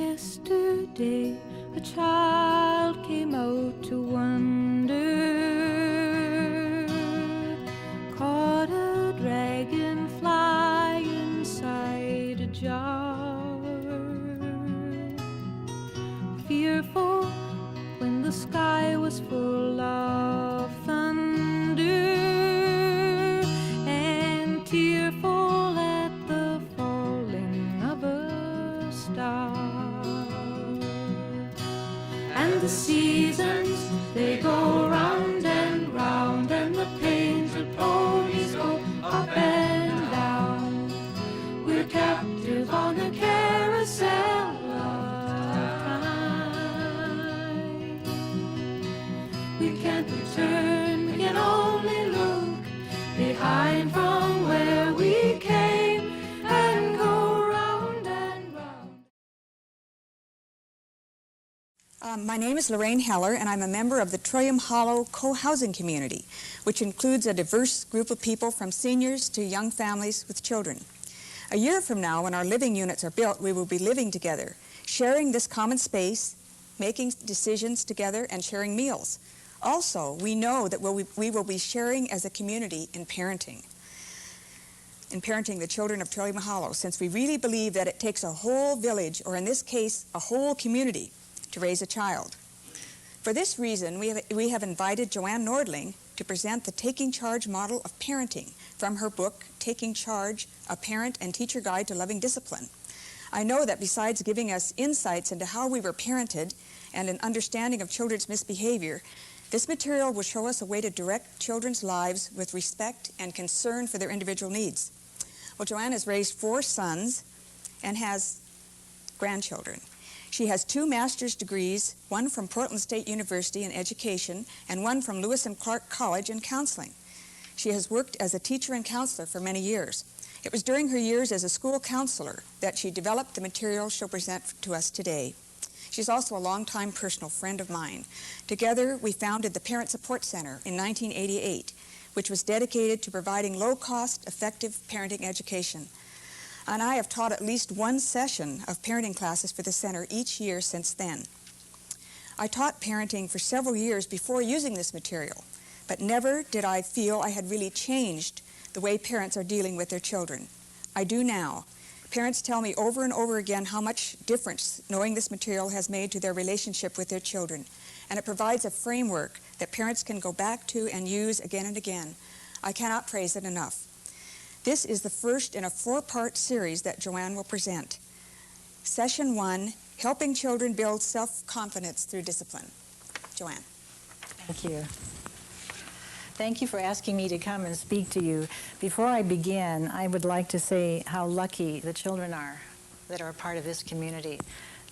Yesterday a child came out to wander, caught a dragonfly inside a jar. Fearful when the sky was full of thunder, and tearful at the falling of a star. And the seasons, they go round and round, and the painted ponies go up and down. We're captive on a carousel of time. We can't return, we can only look behind from where we came and go round and round. My name is Lorraine Heller, and I'm a member of the Trillium Hollow co-housing community, which includes a diverse group of people from seniors to young families with children. A year from now, when our living units are built, we will be living together, sharing this common space, making decisions together, and sharing meals. Also, we know that we will be sharing as a community in parenting the children of Trillium Hollow, since we really believe that it takes a whole village, or in this case, a whole community, to raise a child. For this reason, we have invited Joanne Nordling to present the Taking Charge model of parenting from her book, Taking Charge, A Parent and Teacher Guide to Loving Discipline. I know that besides giving us insights into how we were parented and an understanding of children's misbehavior, this material will show us a way to direct children's lives with respect and concern for their individual needs. Well, Joanne has raised 4 sons and has grandchildren. She has 2 master's degrees, one from Portland State University in education and one from Lewis and Clark College in counseling. She has worked as a teacher and counselor for many years. It was during her years as a school counselor that she developed the material she'll present to us today. She's also a longtime personal friend of mine. Together, we founded the Parent Support Center in 1988, which was dedicated to providing low-cost, effective parenting education. And I have taught at least one session of parenting classes for the center each year since then. I taught parenting for several years before using this material, but never did I feel I had really changed the way parents are dealing with their children. I do now. Parents tell me over and over again how much difference knowing this material has made to their relationship with their children, and it provides a framework that parents can go back to and use again and again. I cannot praise it enough. This is the first in a 4-part series that Joanne will present. Session 1, Helping Children Build Self-Confidence Through Discipline. Joanne. Thank you. Thank you for asking me to come and speak to you. Before I begin, I would like to say how lucky the children are that are a part of this community.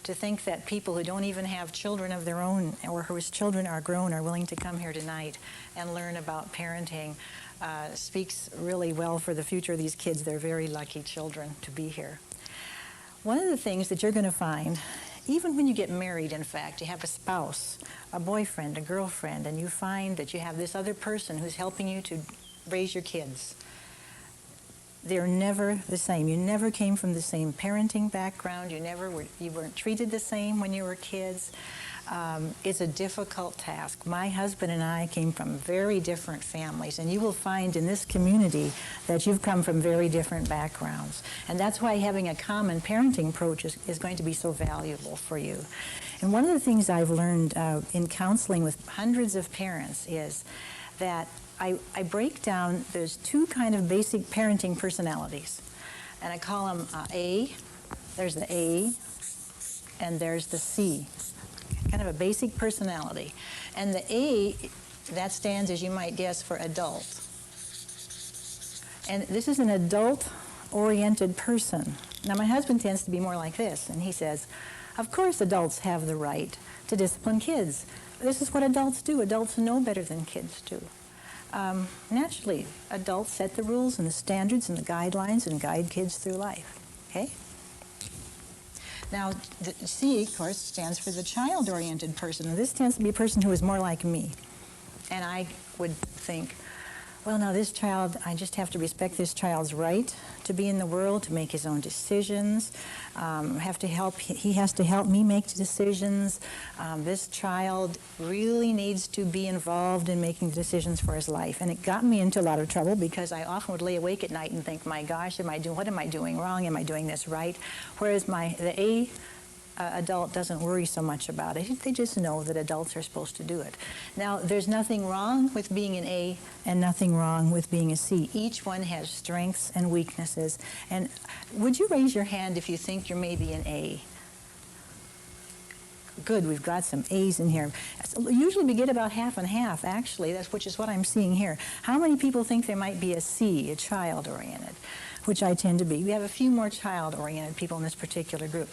To think that people who don't even have children of their own or whose children are grown are willing to come here tonight and learn about parenting speaks really well for the future of these kids. They're very lucky children to be here. One of the things that you're going to find, even when you get married, in fact, you have a spouse, a boyfriend, a girlfriend, and you find that you have this other person who's helping you to raise your kids. They're never the same. You never came from the same parenting background. You weren't treated the same when you were kids. It's a difficult task. My husband and I came from very different families, and you will find in this community that you've come from very different backgrounds. And that's why having a common parenting approach is going to be so valuable for you. And one of the things I've learned in counseling with hundreds of parents is that I break down, there's 2 kind of basic parenting personalities. And I call them A, there's the A, and there's the C. Kind of a basic personality. And the A, that stands, as you might guess, for adult. And this is an adult-oriented person. Now, my husband tends to be more like this, and he says, of course adults have the right to discipline kids. This is what adults do. Adults know better than kids do. Naturally, adults set the rules and the standards and the guidelines and guide kids through life, okay? Now, the C, of course, stands for the child-oriented person. And this tends to be a person who is more like me. And I would think, Well, now this child, I just have to respect this child's right to be in the world, to make his own decisions. He has to help me make decisions. This child really needs to be involved in making decisions for his life. And it got me into a lot of trouble because I often would lay awake at night and think, my gosh, what am I doing wrong? Am I doing this right? Whereas the A adult doesn't worry so much about it. They just know that adults are supposed to do it. Now, there's nothing wrong with being an A and nothing wrong with being a C. Each one has strengths and weaknesses. And would you raise your hand if you think you're maybe an A? Good, we've got some A's in here. Usually we get about half and half, actually, which is what I'm seeing here. How many people think there might be a C, a child-oriented, which I tend to be? We have a few more child-oriented people in this particular group.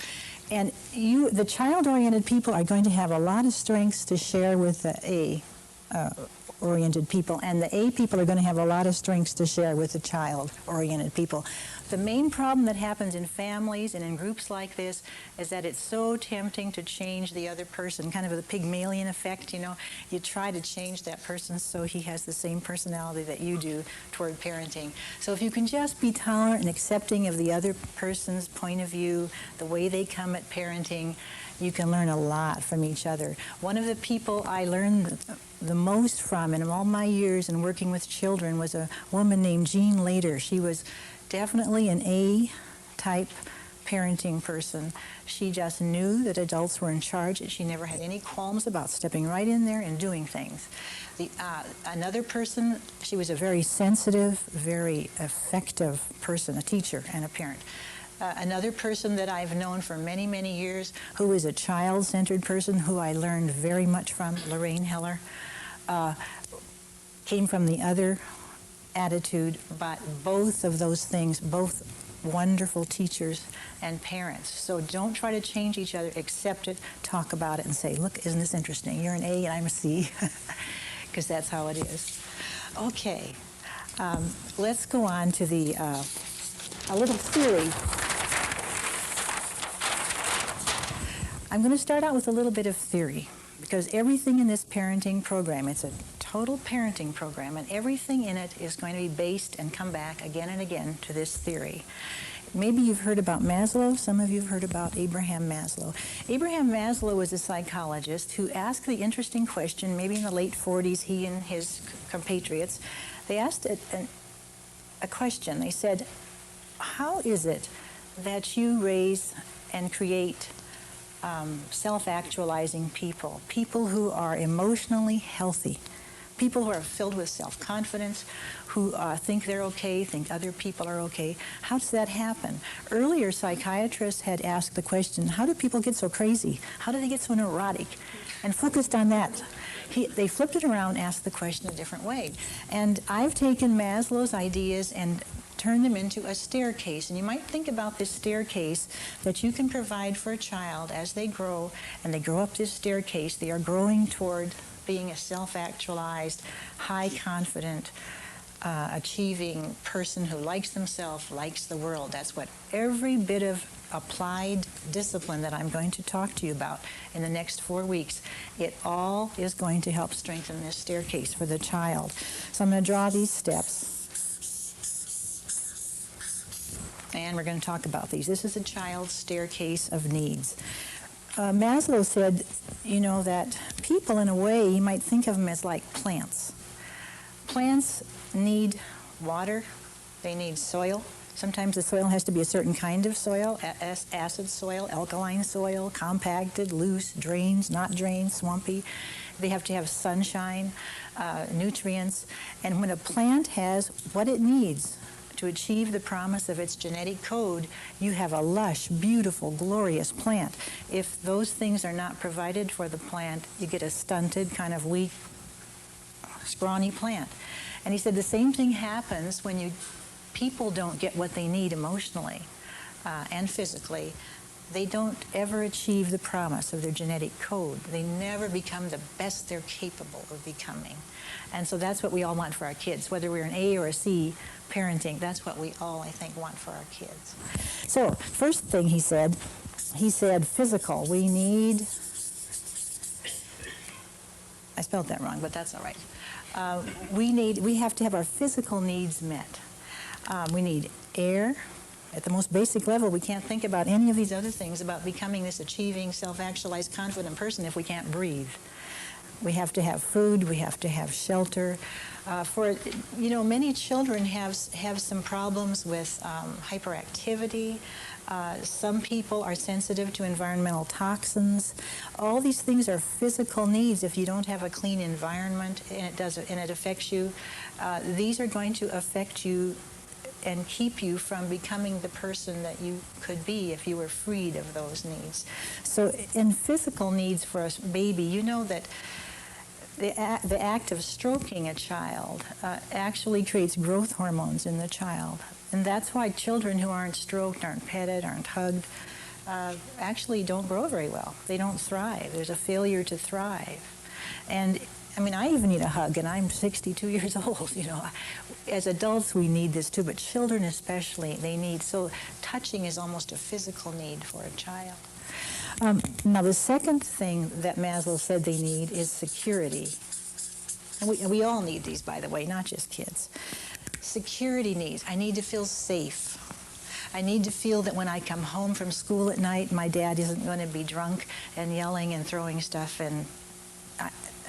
And the child-oriented people are going to have a lot of strengths to share with the A-oriented people, and the A people are going to have a lot of strengths to share with the child-oriented people. The main problem that happens in families and in groups like this is that it's so tempting to change the other person, kind of the Pygmalion effect, you know. You try to change that person so he has the same personality that you do toward parenting. So if you can just be tolerant and accepting of the other person's point of view, the way they come at parenting, you can learn a lot from each other. One of the people I learned the most from in all my years in working with children was a woman named Jean Lader. She was definitely an A-type parenting person. She just knew that adults were in charge, and she never had any qualms about stepping right in there and doing things. Another person, she was a very sensitive, very effective person, a teacher and a parent. Another person that I've known for many, many years, who is a child-centered person who I learned very much from, Lorraine Heller, came from the other attitude, but both of those things, both wonderful teachers and parents. So don't try to change each other, accept it, talk about it, and say, look, isn't this interesting? You're an A and I'm a C, because that's how it is. Okay, let's go on to a little theory. I'm going to start out with a little bit of theory, because everything in this parenting program, it's a total parenting program, and everything in it is going to be based and come back again and again to this theory. Maybe you've heard about Maslow. Some of you have heard about Abraham Maslow. Abraham Maslow was a psychologist who asked the interesting question, maybe in the late 40s, he and his compatriots, they asked a question. They said, how is it that you raise and create self-actualizing people who are emotionally healthy, people who are filled with self-confidence, who think they're okay, think other people are okay? How does that happen? Earlier, psychiatrists had asked the question, how do people get so crazy? How do they get so neurotic? And focused on that. They flipped it around, asked the question a different way. And I've taken Maslow's ideas and turn them into a staircase. And you might think about this staircase that you can provide for a child as they grow, and they grow up this staircase. They are growing toward being a self-actualized, high-confident, achieving person who likes themselves, likes the world. That's what every bit of applied discipline that I'm going to talk to you about in the next 4 weeks, it all is going to help strengthen this staircase for the child. So I'm going to draw these steps. And we're going to talk about these. This is a child's staircase of needs. Maslow said, you know, that people, in a way, you might think of them as like plants. Plants need water. They need soil. Sometimes the soil has to be a certain kind of soil, acid soil, alkaline soil, compacted, loose, drains, not drains, swampy. They have to have sunshine, nutrients. And when a plant has what it needs to achieve the promise of its genetic code, you have a lush, beautiful, glorious plant. If those things are not provided for the plant, you get a stunted, kind of weak, scrawny plant. And he said the same thing happens when people don't get what they need emotionally and physically. They don't ever achieve the promise of their genetic code. They never become the best they're capable of becoming. And so that's what we all want for our kids, whether we're an A or a C parenting. That's what we all, I think, want for our kids. So first thing he said physical. We need I spelled that wrong, but that's all right. We have to have our physical needs met. We need air. At the most basic level, we can't think about any of these other things about becoming this achieving, self-actualized, confident person if we can't breathe. We have to have food. We have to have shelter. Many children have some problems with hyperactivity. Some people are sensitive to environmental toxins. All these things are physical needs. If you don't have a clean environment and it affects you, these are going to affect you and keep you from becoming the person that you could be if you were freed of those needs. So in physical needs for a baby, you know that the act of stroking a child actually creates growth hormones in the child. And that's why children who aren't stroked, aren't petted, aren't hugged, actually don't grow very well. They don't thrive. There's a failure to thrive. And I even need a hug, and I'm 62 years old, As adults, we need this too, but children especially, they need, so touching is almost a physical need for a child. Now, the second thing that Maslow said they need is security. And we all need these, by the way, not just kids. Security needs. I need to feel safe. I need to feel that when I come home from school at night, my dad isn't going to be drunk and yelling and throwing stuff, and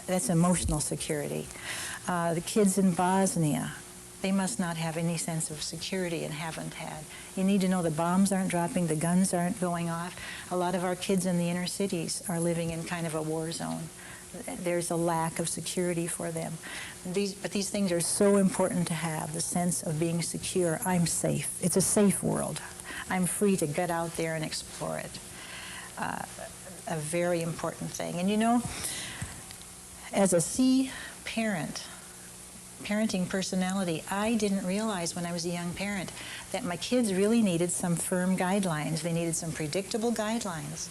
that's emotional security. The kids in Bosnia, they must not have any sense of security and haven't had. You need to know the bombs aren't dropping, the guns aren't going off. A lot of our kids in the inner cities are living in kind of a war zone. There's a lack of security for them. But these things are so important to have, the sense of being secure. I'm safe. It's a safe world. I'm free to get out there and explore it. A very important thing. And as a C parenting personality, I didn't realize when I was a young parent that my kids really needed some firm guidelines. They needed some predictable guidelines.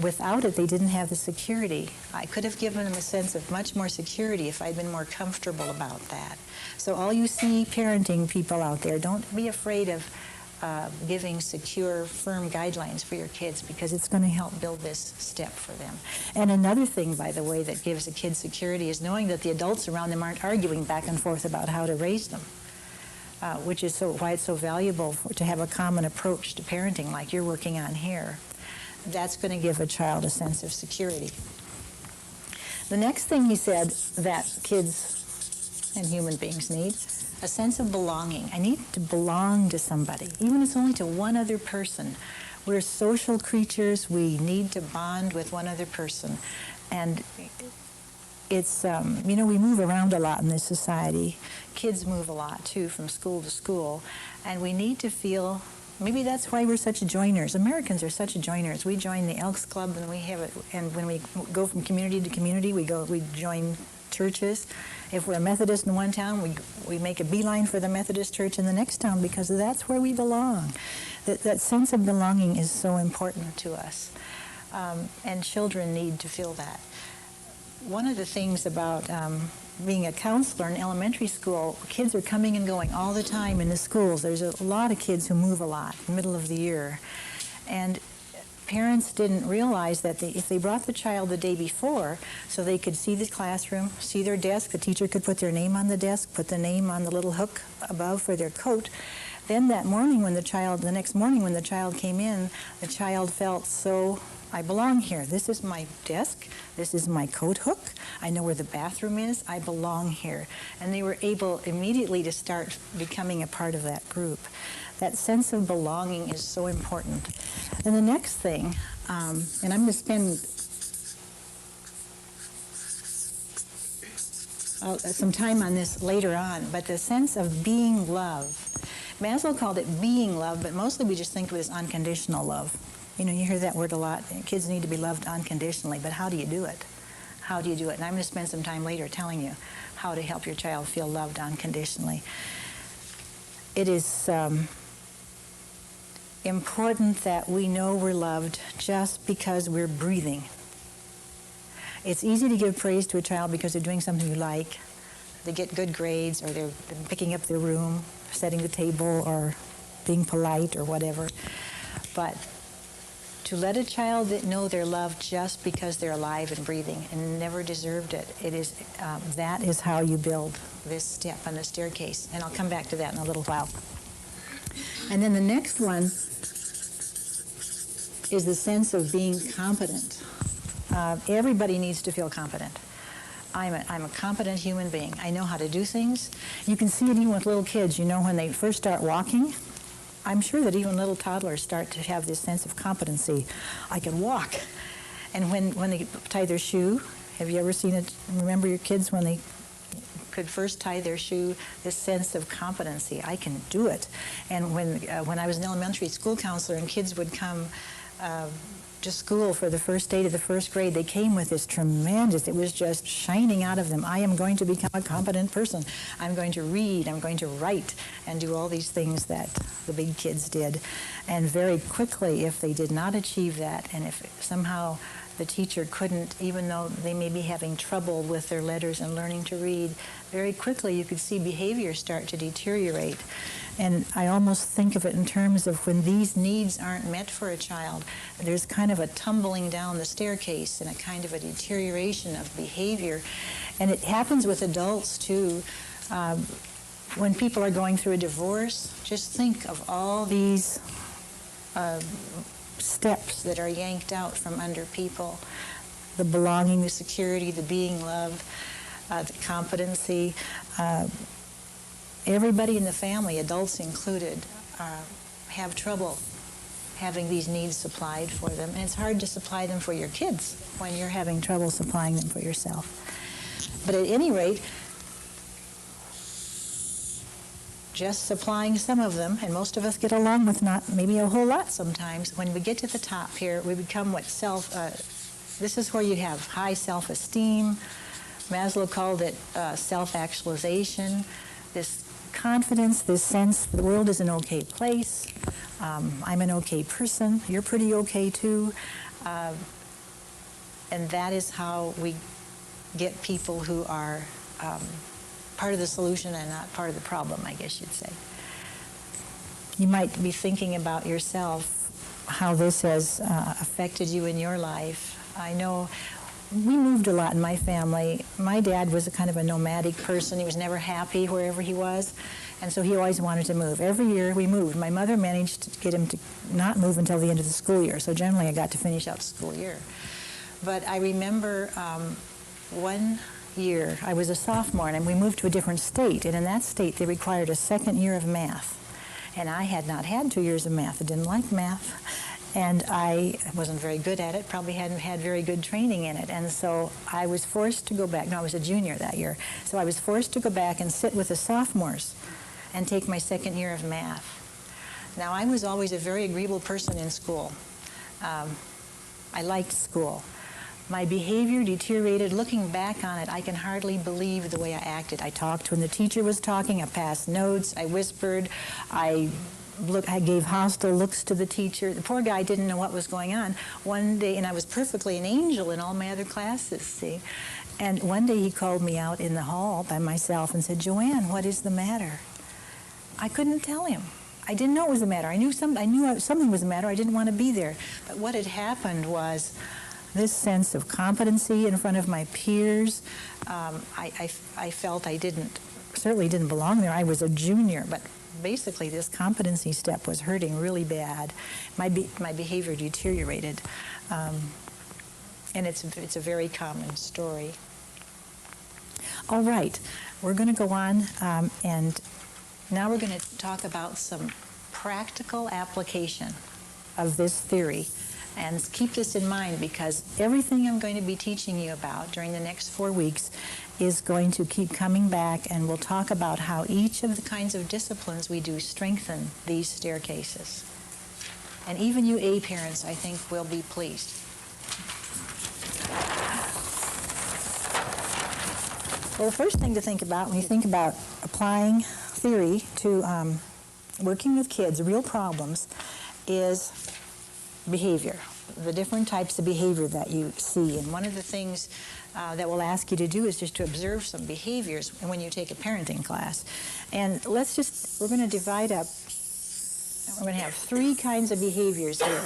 Without it, they didn't have the security. I could have given them a sense of much more security if I'd been more comfortable about that. So all you see parenting people out there, don't be afraid of giving secure, firm guidelines for your kids, because it's going to help build this step for them. And another thing, by the way, that gives a kid security is knowing that the adults around them aren't arguing back and forth about how to raise them, which is why it's so valuable to have a common approach to parenting like you're working on here. That's going to give a child a sense of security. The next thing he said that kids and human beings need, a sense of belonging. I need to belong to somebody, even if it's only to one other person. We're social creatures. We need to bond with one other person. And it's, we move around a lot in this society. Kids move a lot, too, from school to school. And we need to feel, maybe that's why we're such joiners. Americans are such joiners. We join the Elks Club, and when we go from community to community, we join churches. If we're a Methodist in one town, we make a beeline for the Methodist church in the next town, because that's where we belong. That sense of belonging is so important to us. And children need to feel that. One of the things about being a counselor in elementary school, kids are coming and going all the time in the schools. There's a lot of kids who move a lot in the middle of the year. And parents didn't realize that if they brought the child the day before so they could see the classroom, see their desk, the teacher could put their name on the desk, put the name on the little hook above for their coat, then the next morning when the child came in, the child felt so, I belong here. This is my desk. This is my coat hook. I know where the bathroom is. I belong here. And they were able immediately to start becoming a part of that group. That sense of belonging is so important. And the next thing, and I'm going to spend some time on this later on, but the sense of being loved. Maslow called it being loved, but mostly we just think of it as unconditional love. You hear that word a lot. Kids need to be loved unconditionally, but how do you do it? How do you do it? And I'm going to spend some time later telling you how to help your child feel loved unconditionally. It is important that we know we're loved just because we're breathing. It's easy to give praise to a child because they're doing something you like. They get good grades, or they're picking up their room, setting the table, or being polite, or whatever. But to let a child know they're loved just because they're alive and breathing and never deserved it. That is how you build this step on the staircase. And I'll come back to that in a little while. And then the next one is the sense of being competent. Everybody needs to feel competent. I'm a competent human being. I know how to do things. You can see it even with little kids. You know, when they first start walking, I'm sure that even little toddlers start to have this sense of competency. I can walk. And when they tie their shoe, have you ever seen it? Remember your kids when they could first tie their shoe, this sense of competency. I can do it. And when I was an elementary school counselor and kids would come to school for the first day to the first grade, they came with this tremendous, it was just shining out of them. I am going to become a competent person. I'm going to read, I'm going to write, and do all these things that the big kids did. And very quickly, if they did not achieve that, and if somehow the teacher couldn't, even though they may be having trouble with their letters and learning to read, very quickly you could see behavior start to deteriorate. And I almost think of it in terms of when these needs aren't met for a child, there's kind of a tumbling down the staircase and a kind of a deterioration of behavior. And it happens with adults too. When people are going through a divorce, just think of all these steps that are yanked out from under people. The belonging, the security, the being loved, the competency. Everybody in the family, adults included, have trouble having these needs supplied for them. And it's hard to supply them for your kids when you're having trouble supplying them for yourself. But at any rate, just supplying some of them, and most of us get along with not maybe a whole lot sometimes. When we get to the top here, we become what this is where you have high self-esteem. Maslow called it self-actualization. This confidence, this sense the world is an okay place. I'm an okay person. You're pretty okay too. And that is how we get people who are part of the solution and not part of the problem, I guess you'd say. You might be thinking about yourself, how this has affected you in your life. I know we moved a lot in my family. My dad was a kind of a nomadic person. He was never happy wherever he was, and so he always wanted to move. Every year we moved. My mother managed to get him to not move until the end of the school year, so generally I got to finish out the school year. But I remember one year, I was a sophomore, and we moved to a different state, and in that state they required a second year of math. And I had not had 2 years of math. I didn't like math. And I wasn't very good at it, probably hadn't had very good training in it. And so I was forced to go back. No, I was a junior that year. So I was forced to go back and sit with the sophomores and take my second year of math. Now, I was always a very agreeable person in school. I liked school. My behavior deteriorated. Looking back on it, I can hardly believe the way I acted. I talked when the teacher was talking. I passed notes. I whispered. I gave hostile looks to the teacher. The poor guy didn't know what was going on. One day, and I was perfectly an angel in all my other classes, see? And one day he called me out in the hall by myself and said, "Joanne, what is the matter?" I couldn't tell him. I didn't know what was the matter. I knew something was the matter. I didn't want to be there. But what had happened was this sense of competency in front of my peers. I felt I certainly didn't belong there. I was a junior, but basically this competency step was hurting really bad. My behavior deteriorated, and it's a very common story. All right, we're going to go on, and now we're going to talk about some practical application of this theory. And keep this in mind, because everything I'm going to be teaching you about during the next 4 weeks is going to keep coming back, and we'll talk about how each of the kinds of disciplines we do strengthen these staircases. And even you A parents, I think, will be pleased. Well, the first thing to think about when you think about applying theory to working with kids, real problems, is behavior, the different types of behavior that you see. And one of the things that we'll ask you to do is just to observe some behaviors when you take a parenting class. And we're going to divide up, we're going to have 3 kinds of behaviors here.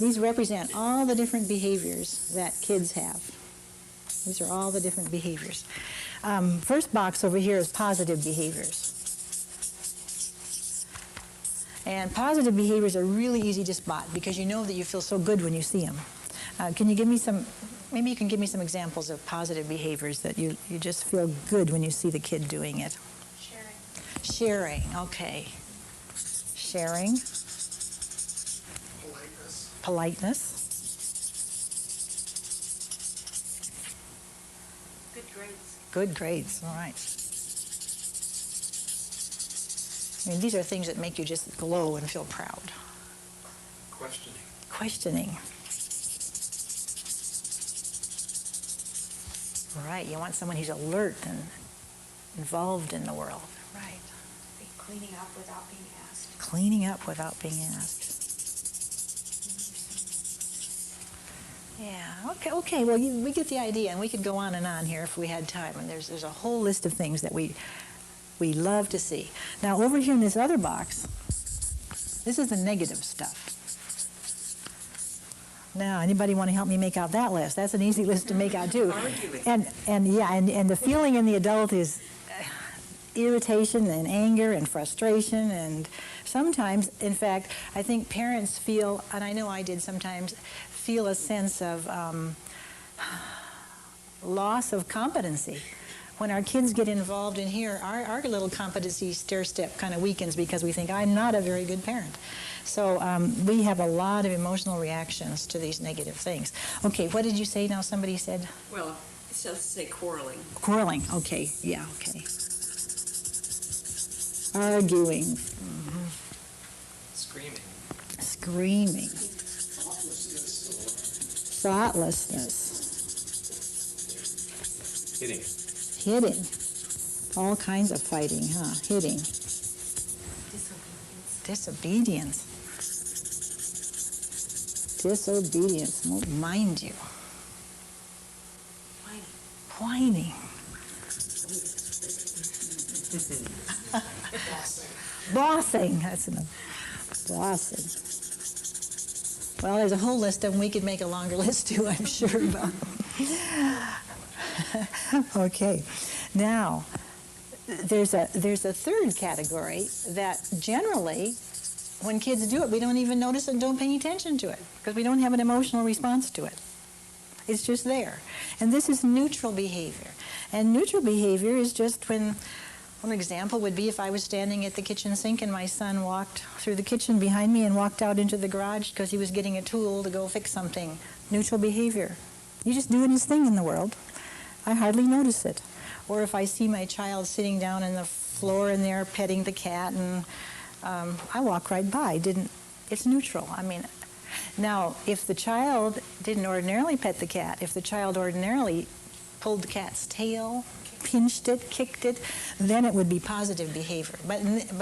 These represent all the different behaviors that kids have. These are all the different behaviors. First box over here is positive behaviors. And positive behaviors are really easy to spot because you know that you feel so good when you see them. Can you give me some, maybe you can give me some examples of positive behaviors that you just feel good when you see the kid doing it? Sharing, okay. Sharing. Politeness. Good grades, all right. I mean, these are things that make you just glow and feel proud. Questioning. Right, you want someone who's alert and involved in the world. Right. Cleaning up without being asked. Cleaning up without being asked. Yeah, okay, well, we get the idea, and we could go on and on here if we had time, and there's a whole list of things that we love to see. Now, over here in this other box, this is the negative stuff. Now, anybody want to help me make out that list? That's an easy list to make out, too. And the feeling in the adult is irritation and anger and frustration, and sometimes, in fact, I think parents feel, and I know I did sometimes, feel a sense of loss of competency. When our kids get involved in here, our little competency stair-step kind of weakens because we think, I'm not a very good parent. So we have a lot of emotional reactions to these negative things. Okay, what did you say now? Somebody said? Well, so let's say quarreling. Quarreling, okay, yeah, okay. Arguing. Mm-hmm. Screaming. Thoughtlessness. Hitting. All kinds of fighting, huh? Hitting. Disobedience. Disobedience won't mind you. Whining. Bossing. That's enough. Bossing. Well, there's a whole list of them. We could make a longer list too, I'm sure. Okay. Now, there's a third category that generally, when kids do it, we don't even notice and don't pay attention to it because we don't have an emotional response to it. It's just there. And this is neutral behavior. And neutral behavior is just when, one example would be if I was standing at the kitchen sink and my son walked through the kitchen behind me and walked out into the garage because he was getting a tool to go fix something. Neutral behavior. He's just doing his thing in the world. I hardly notice it. Or if I see my child sitting down on the floor and they're petting the cat and I walk right by. It's neutral. I mean, now, if the child didn't ordinarily pet the cat, if the child ordinarily pulled the cat's tail, pinched it, kicked it, then it would be positive behavior. But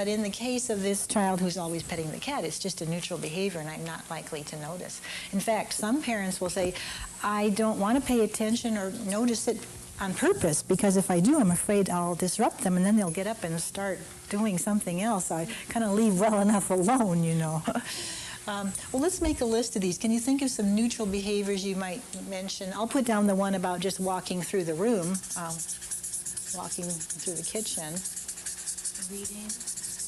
in the case of this child who's always petting the cat, it's just a neutral behavior, and I'm not likely to notice. In fact, some parents will say, I don't want to pay attention or notice it on purpose, because if I do, I'm afraid I'll disrupt them, and then they'll get up and start doing something else. I kind of leave well enough alone, you know. Well, let's make a list of these. Can you think of some neutral behaviors you might mention? I'll put down the one about just walking through the room, walking through the kitchen.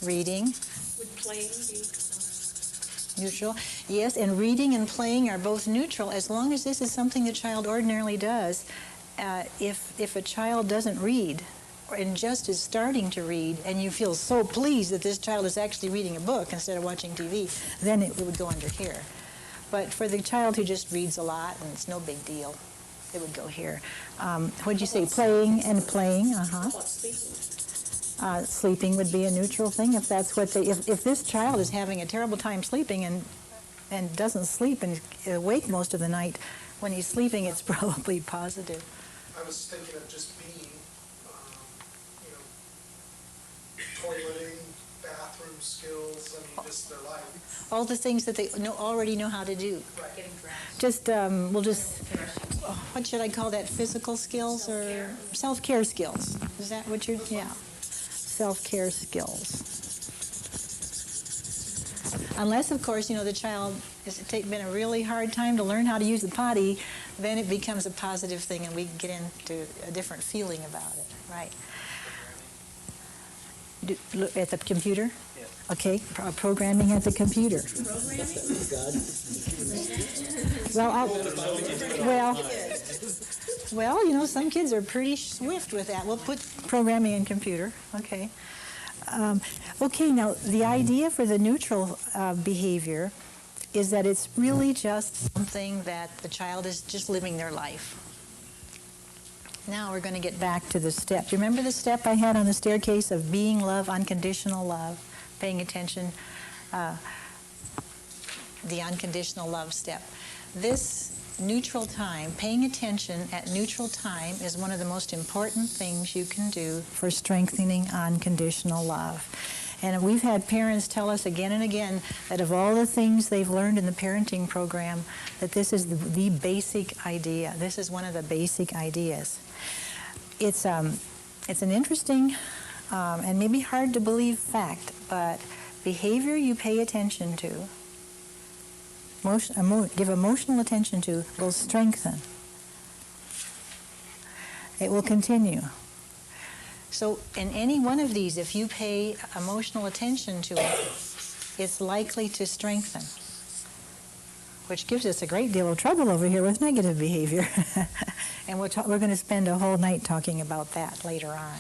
Reading. Would playing be neutral? Yes, and reading and playing are both neutral as long as this is something the child ordinarily does. If a child doesn't read and just is starting to read, and you feel so pleased that this child is actually reading a book instead of watching TV, then it would go under here. But for the child who just reads a lot and it's no big deal, it would go here. What'd you say? Playing and playing. Sleeping would be a neutral thing if that's what if this child is having a terrible time sleeping and doesn't sleep and is awake most of the night, when he's sleeping, it's probably positive. I was thinking of just being, toileting, bathroom skills, I mean, just their life. All the things that they already know how to do. Right. getting dressed? Just, what should I call that, physical skills or self-care skills? Is that what you're, yeah, self-care skills. Unless, of course, the child has been a really hard time to learn how to use the potty, then it becomes a positive thing and we get into a different feeling about it, right? Look at the computer? Yeah. Okay, programming at the computer. Well, some kids are pretty swift with that. We'll put programming in computer, okay. Okay, now the idea for the neutral behavior is that it's really just something that the child is just living their life. Now we're going to get back to the step. Do you remember the step I had on the staircase of being love, unconditional love, paying attention, the unconditional love step? This neutral time, paying attention at neutral time, is one of the most important things you can do for strengthening unconditional love. And we've had parents tell us again and again that of all the things they've learned in the parenting program, that this is the basic idea. This is one of the basic ideas. It's an interesting and maybe hard to believe fact, but behavior you pay attention to, give emotional attention to, will strengthen. It will continue. So in any one of these, if you pay emotional attention to it, it's likely to strengthen, which gives us a great deal of trouble over here with negative behavior. And we're going to spend a whole night talking about that later on.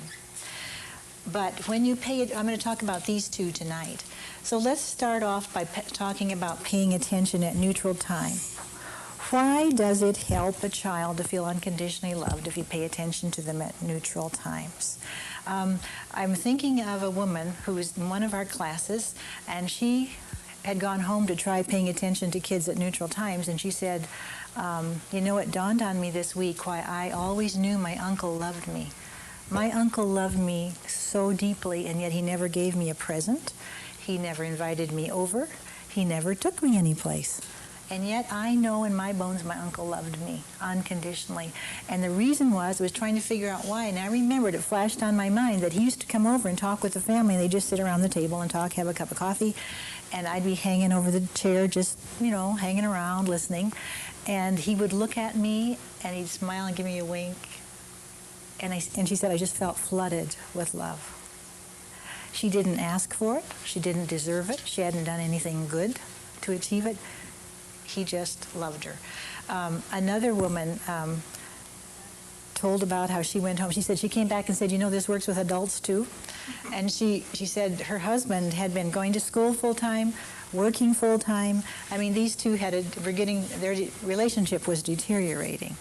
But when you pay it, I'm going to talk about these two tonight. So let's start off by talking about paying attention at neutral time. Why does it help a child to feel unconditionally loved if you pay attention to them at neutral times? I'm thinking of a woman who was in one of our classes, and she had gone home to try paying attention to kids at neutral times, and she said, it dawned on me this week why I always knew my uncle loved me. My uncle loved me so deeply, and yet he never gave me a present. He never invited me over. He never took me anyplace. And yet I know in my bones my uncle loved me unconditionally. And the reason was I was trying to figure out why. And I remembered, it flashed on my mind, that he used to come over and talk with the family. They'd just sit around the table and talk, have a cup of coffee. And I'd be hanging over the chair, just, hanging around, listening. And he would look at me, and he'd smile and give me a wink. And she said, I just felt flooded with love. She didn't ask for it. She didn't deserve it. She hadn't done anything good to achieve it. He just loved her. Another woman told about how she went home. She said she came back and said, this works with adults too. And she said her husband had been going to school full-time, working full-time. I mean, these two their relationship was deteriorating.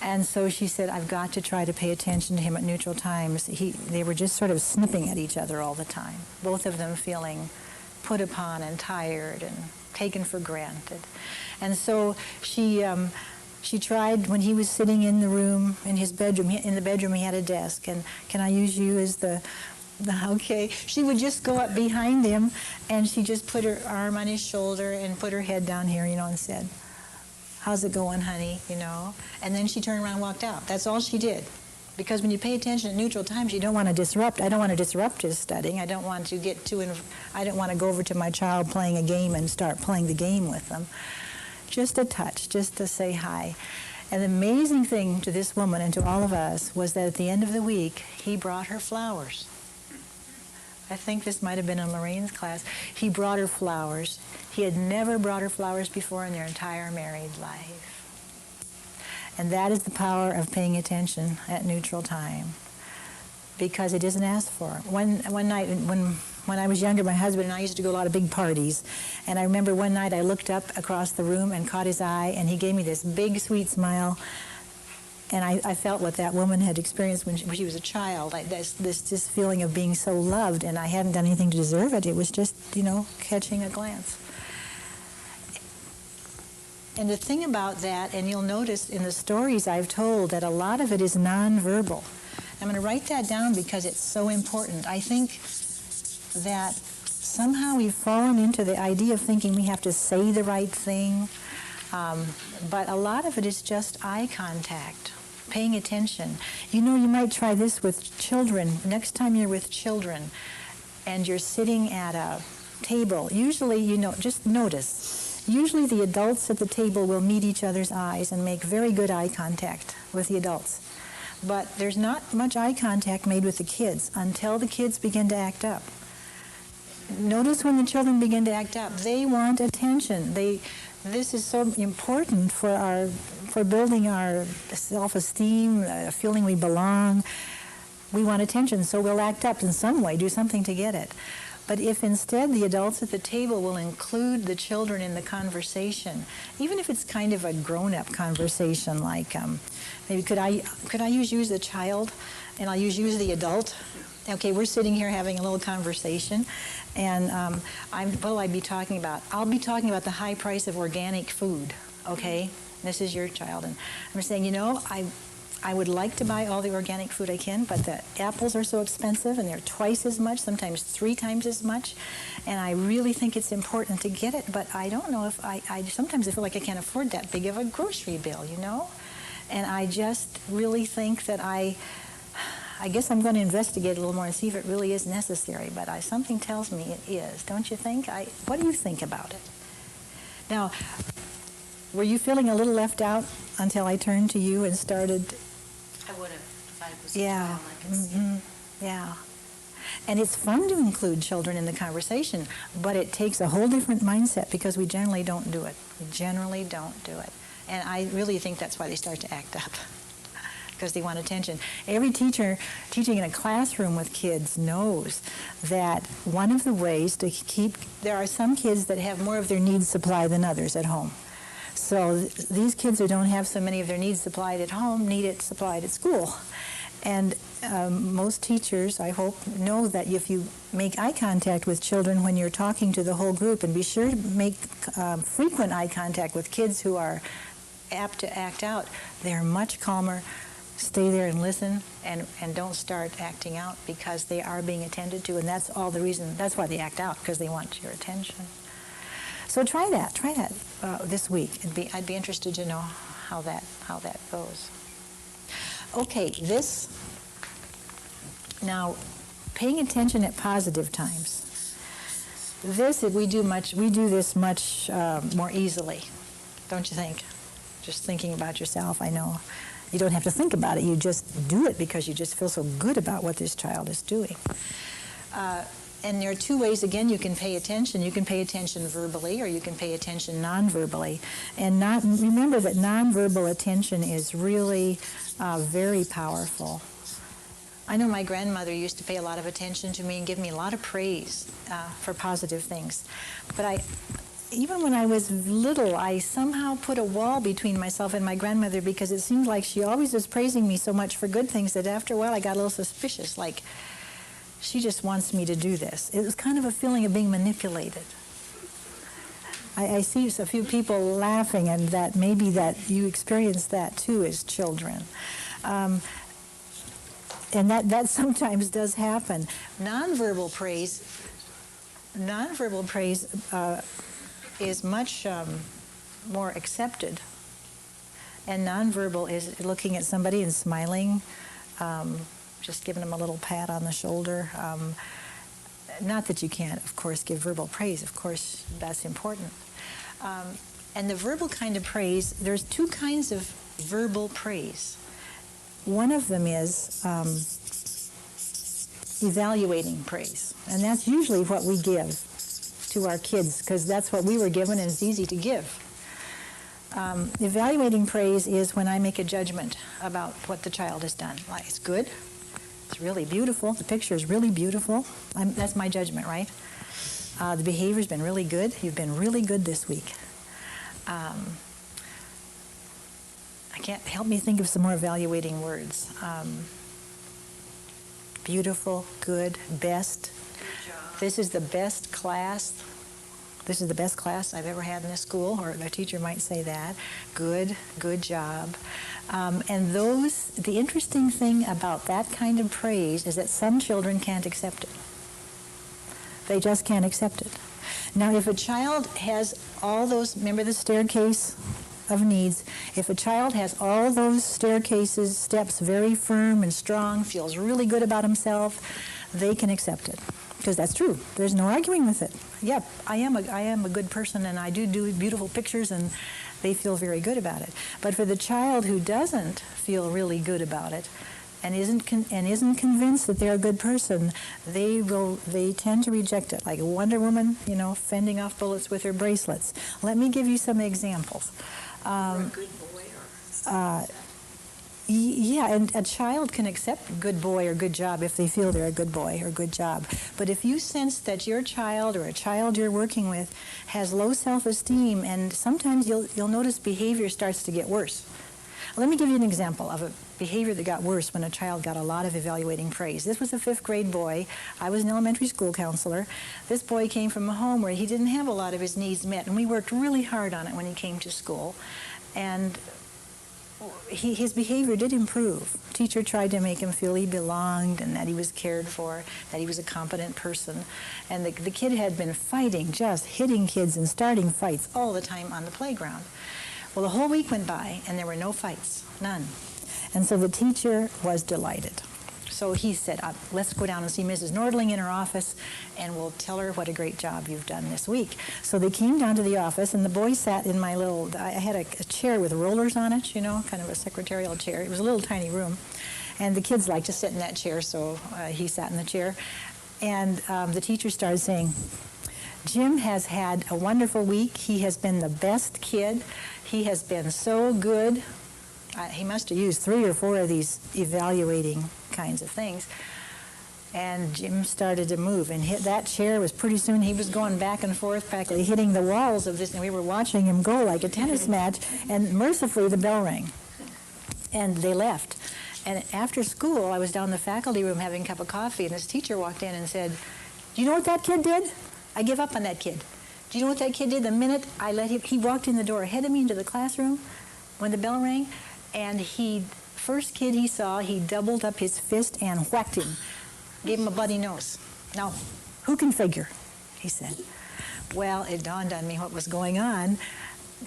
And so she said, I've got to try to pay attention to him at neutral times. They were just sort of snipping at each other all the time, both of them feeling put upon and tired and taken for granted. And so she tried, when he was sitting in the room, in his bedroom, in the bedroom he had a desk, and can I use you as the okay. She would just go up behind him, and she just put her arm on his shoulder and put her head down here, and said, how's it going, honey, And then she turned around and walked out. That's all she did. Because when you pay attention at neutral times, you don't want to disrupt. I don't want to disrupt his studying. I don't want to I don't want to go over to my child playing a game and start playing the game with them. Just a touch, just to say hi. And the amazing thing to this woman and to all of us was that at the end of the week, he brought her flowers. I think this might have been in Lorraine's class. He brought her flowers. He had never brought her flowers before in their entire married life. And that is the power of paying attention at neutral time, because it isn't asked for. One night when I was younger, my husband and I used to go to a lot of big parties. And I remember one night I looked up across the room and caught his eye, and he gave me this big, sweet smile. And I felt what that woman had experienced when she was a child. This feeling of being so loved, and I hadn't done anything to deserve it. It was just, catching a glance. And the thing about that, and you'll notice in the stories I've told, that a lot of it is nonverbal. I'm going to write that down because it's so important. I think that somehow we've fallen into the idea of thinking we have to say the right thing. But a lot of it is just eye contact, paying attention. You might try this with children. Next time you're with children and you're sitting at a table, usually, just notice, usually the adults at the table will meet each other's eyes and make very good eye contact with the adults. But there's not much eye contact made with the kids until the kids begin to act up. Notice when the children begin to act up, they want attention. This is so important for building our self-esteem, feeling we belong. We want attention, so we'll act up in some way, do something to get it. But if instead the adults at the table will include the children in the conversation, even if it's kind of a grown-up conversation, like maybe could I use you as a child, and I'll use you as the adult. Okay, we're sitting here having a little conversation, and what'll I be talking about? I'll be talking about the high price of organic food. Okay, this is your child, and I'm saying, I would like to buy all the organic food I can, but the apples are so expensive, and they're twice as much, sometimes 3 times as much, and I really think it's important to get it, but I don't know if sometimes I feel like I can't afford that big of a grocery bill, And I just really think that I guess I'm going to investigate a little more and see if it really is necessary, but something tells me it is, don't you think? What do you think about it? Now, were you feeling a little left out until I turned to you and started? I would have if I was Yeah. a child. I could see. Yeah. And it's fun to include children in the conversation, but it takes a whole different mindset because we generally don't do it. We generally don't do it. And I really think that's why they start to act up, because they want attention. Every teacher teaching in a classroom with kids knows that one of the ways to there are some kids that have more of their needs supplied than others at home. So these kids who don't have so many of their needs supplied at home need it supplied at school. And most teachers, I hope, know that if you make eye contact with children when you're talking to the whole group, and be sure to make frequent eye contact with kids who are apt to act out, they're much calmer. Stay there and listen, and don't start acting out, because they are being attended to, and that's all the reason. That's why they act out, because they want your attention. So try that this week. I'd be interested to know how that goes. Okay, now, paying attention at positive times. We do this much more easily, don't you think? Just thinking about yourself, I know. You don't have to think about it. You just do it because you just feel so good about what this child is doing. And there are 2 ways, again, you can pay attention. You can pay attention verbally, or you can pay attention non-verbally. And remember that non-verbal attention is really very powerful. I know my grandmother used to pay a lot of attention to me and give me a lot of praise for positive things. But even when I was little, I somehow put a wall between myself and my grandmother, because it seemed like she always was praising me so much for good things that after a while I got a little suspicious, like she just wants me to do this. It was kind of a feeling of being manipulated. I see a few people laughing, and that maybe that you experienced that too as children. And that sometimes does happen. Nonverbal praise is much more accepted. And nonverbal is looking at somebody and smiling, just giving them a little pat on the shoulder. Not that you can't, of course, give verbal praise. Of course, that's important. And the verbal kind of praise, there's 2 kinds of verbal praise. One of them is evaluating praise. And that's usually what we give to our kids, because that's what we were given and it's easy to give. Evaluating praise is when I make a judgment about what the child has done. Like, it's good, it's really beautiful, the picture is really beautiful. That's my judgment, right? The behavior's been really good, you've been really good this week. I can't help me think of some more evaluating words. Beautiful, good, best. This is the best class. This is the best class I've ever had in this school, or a teacher might say that. Good job. And the interesting thing about that kind of praise is that some children can't accept it. They just can't accept it. Now, if a child has all those, remember the staircase of needs, if a child has all those staircases, steps very firm and strong, feels really good about himself, they can accept it. because that's true. There's no arguing with it. Yep, I am a good person, and I do beautiful pictures, and they feel very good about it. But for the child who doesn't feel really good about it, and isn't convinced that they're a good person, they tend to reject it, like a Wonder Woman, fending off bullets with her bracelets. Let me give you some examples. A good boy or Yeah, and a child can accept good boy or good job if they feel they're a good boy or good job. But if you sense that your child or a child you're working with has low self-esteem, and sometimes you'll notice behavior starts to get worse. Let me give you an example of a behavior that got worse when a child got a lot of evaluating praise. This was a 5th grade boy. I was an elementary school counselor. This boy came from a home where he didn't have a lot of his needs met, and we worked really hard on it when he came to school. And his behavior did improve. Teacher tried to make him feel he belonged and that he was cared for, that he was a competent person. And the kid had been fighting, just hitting kids and starting fights all the time on the playground. Well, the whole week went by and there were no fights, none. And so the teacher was delighted. So he said, let's go down and see Mrs. Nordling in her office, and we'll tell her what a great job you've done this week. So they came down to the office, and the boy sat in my I had a chair with rollers on it, kind of a secretarial chair. It was a little tiny room. And the kids liked to sit in that chair, so he sat in the chair. And the teacher started saying, Jim has had a wonderful week. He has been the best kid. He has been so good. He must have used 3 or 4 of these evaluating kinds of things. And Jim started to move, and that chair was pretty soon, he was going back and forth, practically hitting the walls of this, and we were watching him go like a tennis match, and mercifully the bell rang. And they left. And after school, I was down in the faculty room having a cup of coffee, and this teacher walked in and said, do you know what that kid did? I give up on that kid. Do you know what that kid did the minute I let him, he walked in the door ahead of me into the classroom when the bell rang, and first kid he saw, he doubled up his fist and whacked him, gave him a bloody nose. Now, who can figure, he said. Well, it dawned on me what was going on.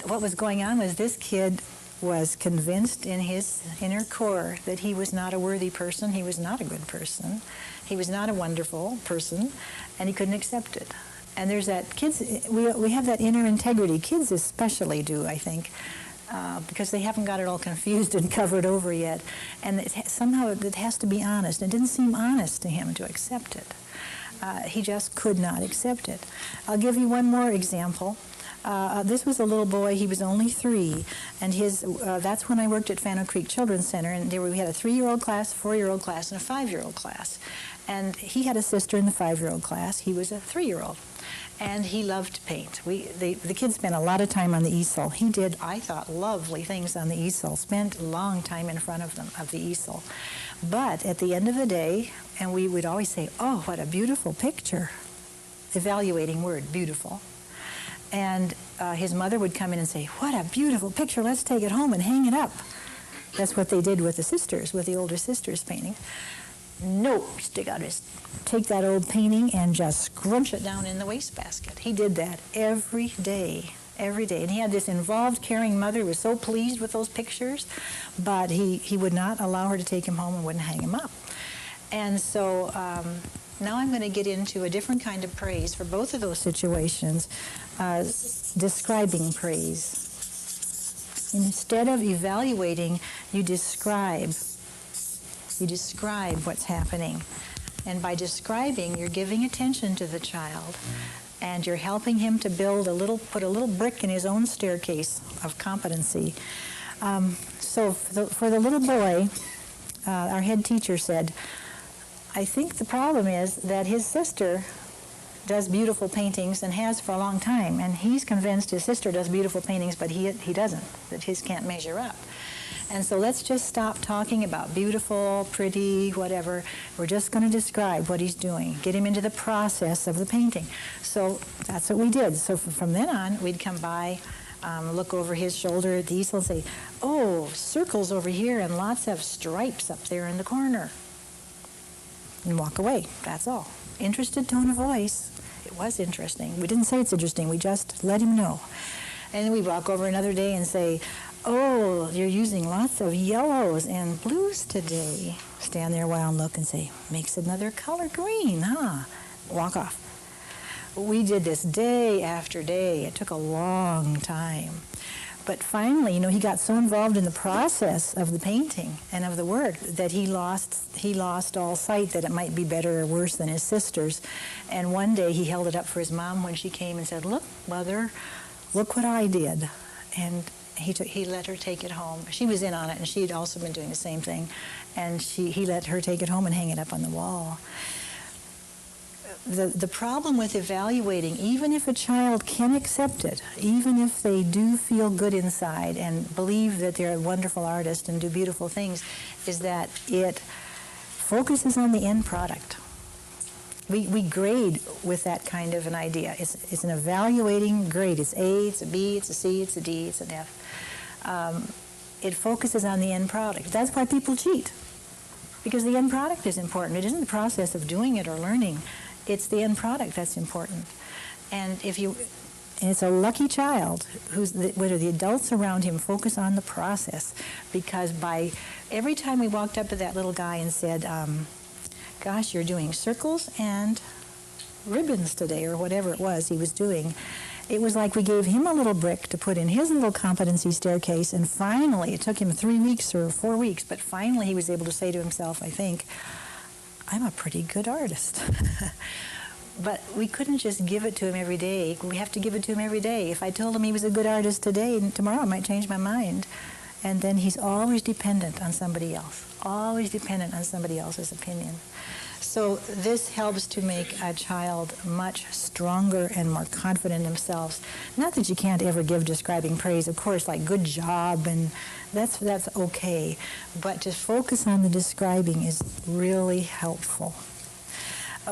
What was going on was this kid was convinced in his inner core that he was not a worthy person, he was not a good person, he was not a wonderful person, and he couldn't accept it. And there's that, kids, we have that inner integrity, kids especially do, I think, because they haven't got it all confused and covered over yet. And somehow it has to be honest. It didn't seem honest to him to accept it. He just could not accept it. I'll give you one more example. This was a little boy, he was only 3, and that's when I worked at Fano Creek Children's Center, and we had a 3-year-old class, a 4-year-old class, and a 5-year-old class. And he had a sister in the 5-year-old class. He was a 3-year-old. And he loved to paint. The kids spent a lot of time on the easel. He did, I thought, lovely things on the easel, spent a long time in front of the easel. But at the end of the day, and we would always say, oh, what a beautiful picture. Evaluating word, beautiful. And his mother would come in and say, what a beautiful picture, let's take it home and hang it up. That's what they did with the sisters, with the older sisters' painting. No, take that old painting and just scrunch it down in the wastebasket. He did that every day. And he had this involved, caring mother who was so pleased with those pictures, but he would not allow her to take him home and wouldn't hang him up. And so now I'm going to get into a different kind of praise for both of those situations, describing praise. Instead of evaluating, you describe. You describe what's happening. And by describing, you're giving attention to the child, and you're helping him to put a little brick in his own staircase of competency. So for the little boy, our head teacher said, I think the problem is that his sister does beautiful paintings and has for a long time, and he's convinced his sister does beautiful paintings, but he doesn't, that his can't measure up. And so let's just stop talking about beautiful, pretty, whatever. We're just going to describe what he's doing, get him into the process of the painting. So that's what we did. So from then on, we'd come by, look over his shoulder at the easel and say, oh, circles over here and lots of stripes up there in the corner. And walk away. That's all. Interested tone of voice. It was interesting. We didn't say it's interesting. We just let him know. And then we'd walk over another day and say, oh, you're using lots of yellows and blues today. Stand there a while and look and say, makes another color green, huh? walk off. We did this day after day. It took a long time. But finally, you know, he got so involved in the process of the painting and of the work that he lost all sight that it might be better or worse than his sisters. And one day he held it up for his mom when she came and said, "Look, Mother, look what I did." And he let her take it home. She was in on it, and she had also been doing the same thing. And he let her take it home and hang it up on the wall. The problem with evaluating, even if a child can accept it, even if they do feel good inside and believe that they're a wonderful artist and do beautiful things, is that it focuses on the end product. We grade with that kind of an idea. It's an evaluating grade. It's A, it's a B, it's a C, it's a D, it's an F. It focuses on the end product. That's why people cheat, because the end product is important. It isn't the process of doing it or learning. It's the end product that's important. And it's a lucky child whether the adults around him focus on the process, because by every time we walked up to that little guy and said, "Gosh, you're doing circles and ribbons today," or whatever it was he was doing, it was like we gave him a little brick to put in his little competency staircase, and finally, it took him 3 weeks or 4 weeks, but finally he was able to say to himself, I think, "I'm a pretty good artist." But we couldn't just give it to him every day. We have to give it to him every day. If I told him he was a good artist today, and tomorrow I might change my mind. And then he's always dependent on somebody else, always dependent on somebody else's opinion. So this helps to make a child much stronger and more confident in themselves. Not that you can't ever give describing praise, of course, like good job, and that's okay. But to focus on the describing is really helpful.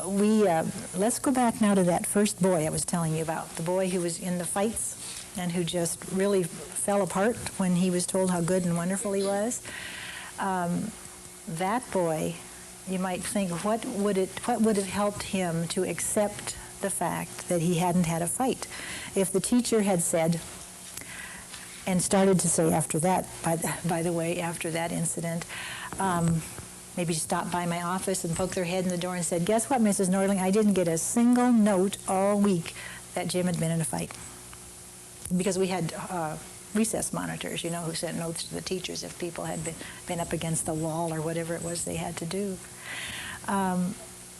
Let's go back now to that first boy I was telling you about, the boy who was in the fights and who just really fell apart when he was told how good and wonderful he was. That boy, you might think, what would have helped him to accept the fact that he hadn't had a fight? If the teacher had said, and started to say after that, by the way, after that incident, maybe stopped by my office and poked their head in the door and said, "Guess what, Mrs. Nordling? I didn't get a single note all week that Jim had been in a fight." Because we had recess monitors, you know, who sent notes to the teachers if people had been up against the wall or whatever it was they had to do.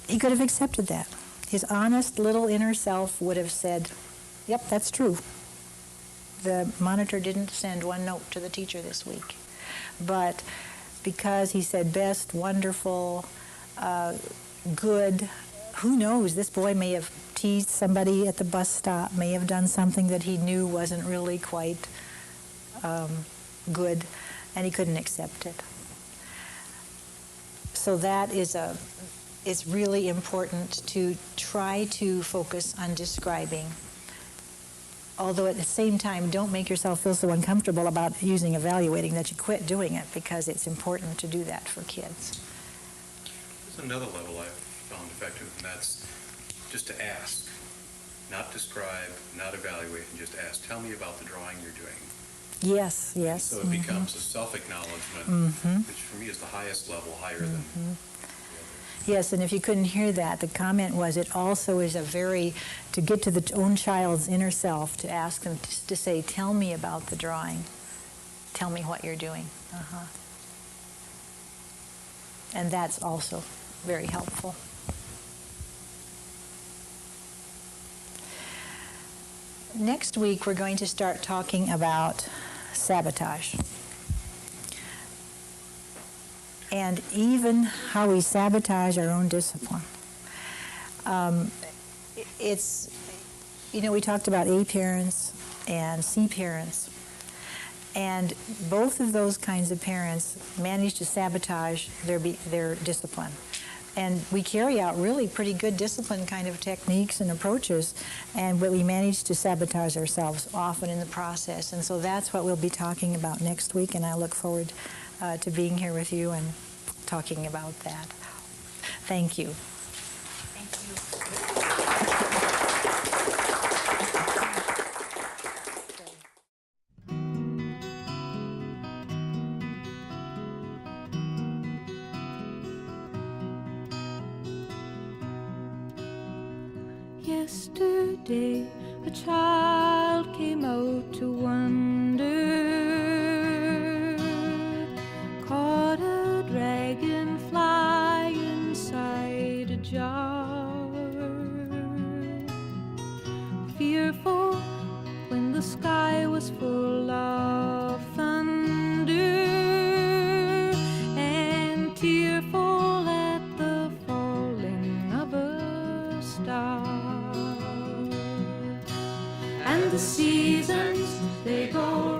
He could have accepted that. His honest little inner self would have said, "Yep, that's true. The monitor didn't send one note to the teacher this week." But because he said best, wonderful, good, who knows, this boy may have teased somebody at the bus stop, may have done something that he knew wasn't really quite good, and he couldn't accept it. So that is really important to try to focus on describing. Although at the same time, don't make yourself feel so uncomfortable about using evaluating that you quit doing it, because it's important to do that for kids. There's another level I've found effective, and that's just to ask. Not describe, not evaluate, and just ask. Tell me about the drawing you're doing. Yes, yes. So it becomes a self-acknowledgement, which for me is the highest level, higher than the other. Yes, and if you couldn't hear that, the comment was it also is to get to the own child's inner self, to ask them to say, "Tell me about the drawing. Tell me what you're doing." And that's also very helpful. Next week, we're going to start talking about sabotage. And even how we sabotage our own discipline. It's, you know, we talked about A parents and C parents, and both of those kinds of parents manage to sabotage their discipline. And we carry out really pretty good discipline kind of techniques and approaches, but we manage to sabotage ourselves often in the process. And so that's what we'll be talking about next week, and I look forward to being here with you and talking about that. Thank you. Yesterday a child came out to wander, caught a dragonfly inside a jar. Fearful when the sky was full of thunder, and tearful at the falling of a star. And the seasons, they go